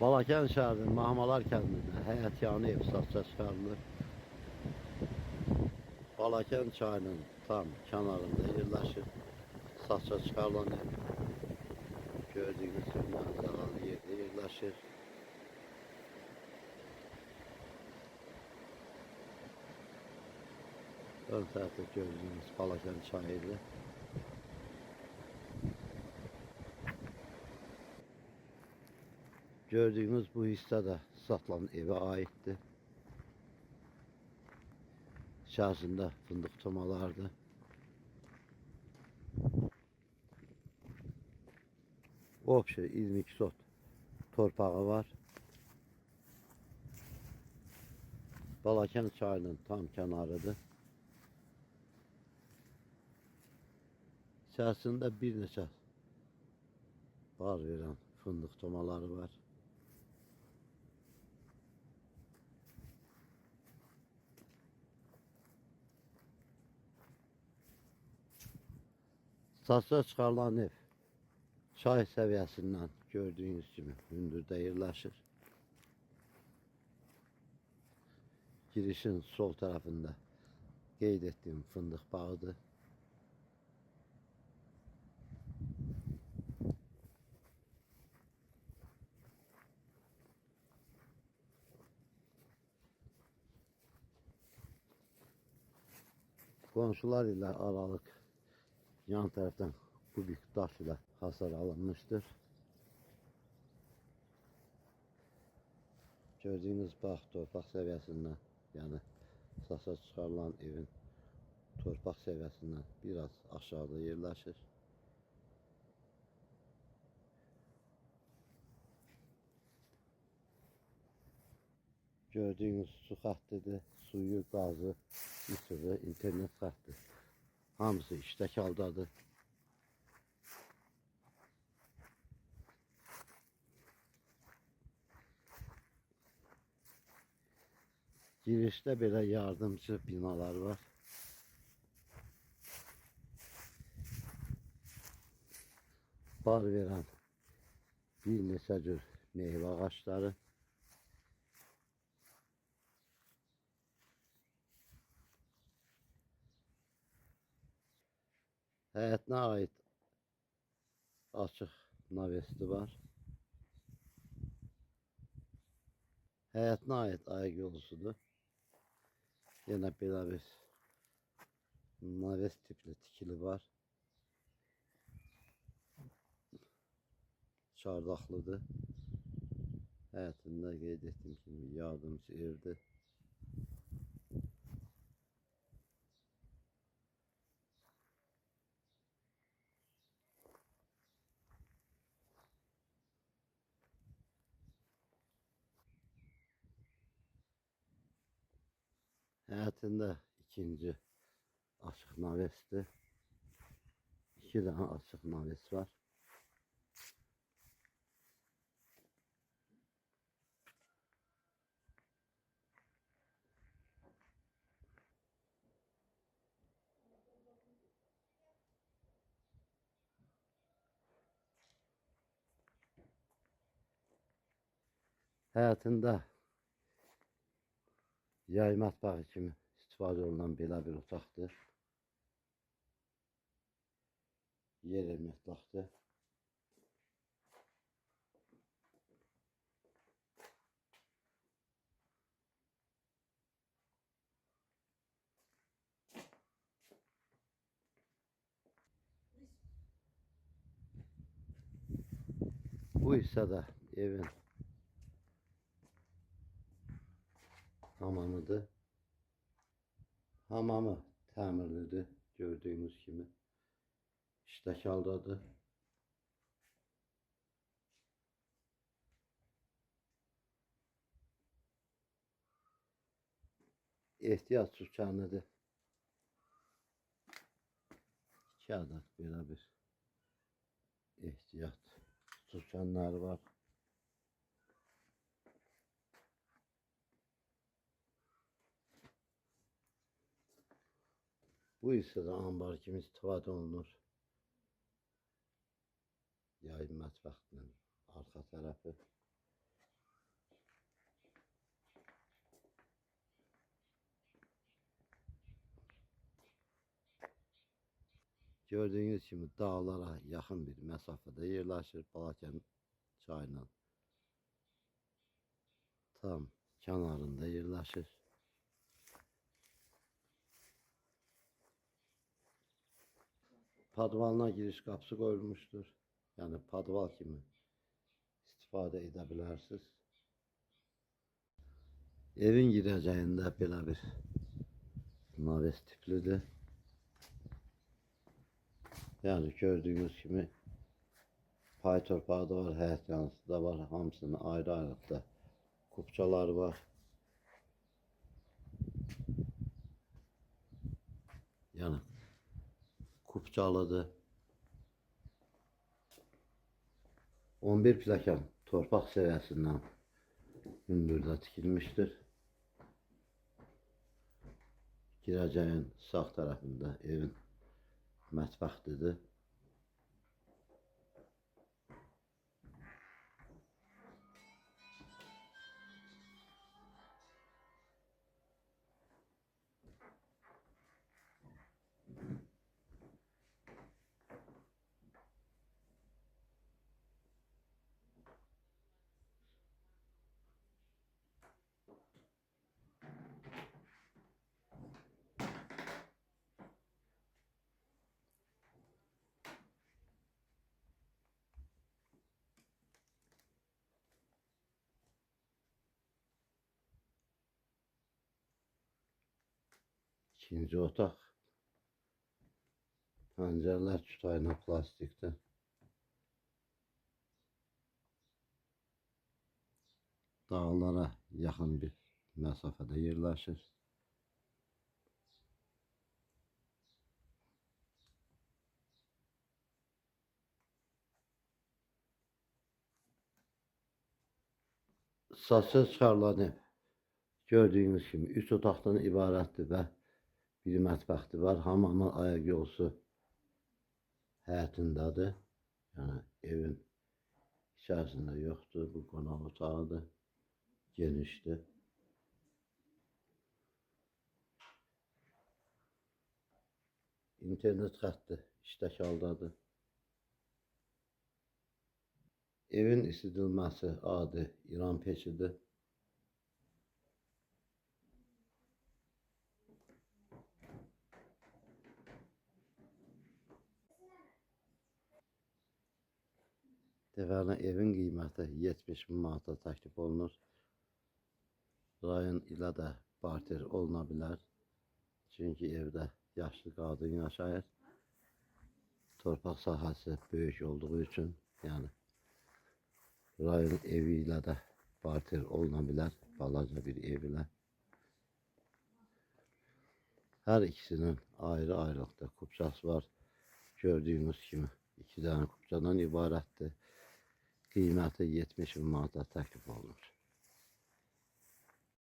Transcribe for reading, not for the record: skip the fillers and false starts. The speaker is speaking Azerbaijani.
Balakən şəhərinin Mahmalar kəndində həyət yanı ev satışa çıxarılır. Balakən çayının tam kənarında yerləşir. Satışa çıxarılan ev. Gördüyünüz kimi mənzaralı yerdə yerləşir. Ön tərəfdə gördüyünüz Balakən çayıdır. Gördüyünüz bu hissə də satılan evə aiddir. İçərisində fındıq tomalardır. Obşi 22 sot torpağı var. Balakən çayının tam kənarıdır. İçərisində bir neçə bar verən fındıq tomaları var. Satışa çıxarılan ev çay səviyyəsindən gördüyünüz kimi hündürdə yerləşir. Girişin sol tərəfində qeyd etdiyim fındıq bağıdır. Qonşular ilə aralıq yan tərəfdən kubik daş ilə hasar alınmışdır. Gördüyünüz bağ torpaq səviyyəsindən, yəni satışa çıxarılan evin torpaq səviyyəsindən biraz aşağıda yerləşir. Gördüyünüz su xəttidir, suyu, qazı, işığı, internet xətti. Hamısı işlək haldadır. Girişdə belə yardımcı binalar var. Bar verən bir neçə cür meyvə ağaçları. Həyətinə aid açıq navesti var. Həyətinə aid ayaq yolusudur. Yenə belə bir navest tipli tikili var. Çardaqlıdır. Həyətində qeyd etdiyim kimi yardımcı evdir. Həyətində ikinci açıq navesdir. 2 dənə açıq naves var. Həyətində yay mətbəxi kimi istifadə olunan belə bir otaqdır. Yer emlakdır. Bu hissədə evin hamamıdır. Hamamı təmirlidir, gördüyünüz kimi. İşlək haldadır. Ehtiyat sükanıdır. 2 adet belə bir ehtiyat sükanları var. Bu hissədə ambar kimi istifadə olunur. Yay mətbəxinin arxa tərəfi. gördüğünüz kimi dağlara yaxın bir məsafədə yerləşir. Balakən çayının tam kənarında yerləşir. Padvalına giriş qapısı qoyulmuşdur. Yəni padval kimi istifadə edə bilərsiniz. Evin girəcəyində belə bir naves tiplidir. Yəni gördüyünüz kimi pay torpağı da var, həyət yanısı da var. Hamısının ayrı-ayrılıqda kupçaları var. Yəni kupçalıdır. 11 plakan torpaq səviyyəsindən hündürdə tikilmişdir. Girəcəyin sağ tərəfində evin mətbəxtidir. İkinci otaq. Pəncərələr kütayına plastikdir. Dağlara yaxın bir məsafədə yerləşir. Satışa çıxarılan ev gördüyünüz kimi 3 otaqdan ibarətdir və bir mətbəxti var. Hamamın ayaq yolusu həyətindədir. Yəni evin içərisində yoxdur. Bu qonaq otağıdır. Genişdir. İnternet xətti işlək haldadır. Evin isidilməsi adi İran peçidir. Deməli, evin qiyməti 70 min manata təklif olunur. Rayon ilə də barter oluna bilər. Çünki evdə yaşlı qadın yaşayır. Torpaq sahəsi böyük olduğu üçün, yəni rayon evi ilə də barter oluna bilər. Balaca bir ev ilə. Hər ikisinin ayrı-ayrılıqda kupçası var. Gördüyünüz kimi 2 dənə kupçadan ibarətdir. Qiyməti 70 min manata təklif olunur.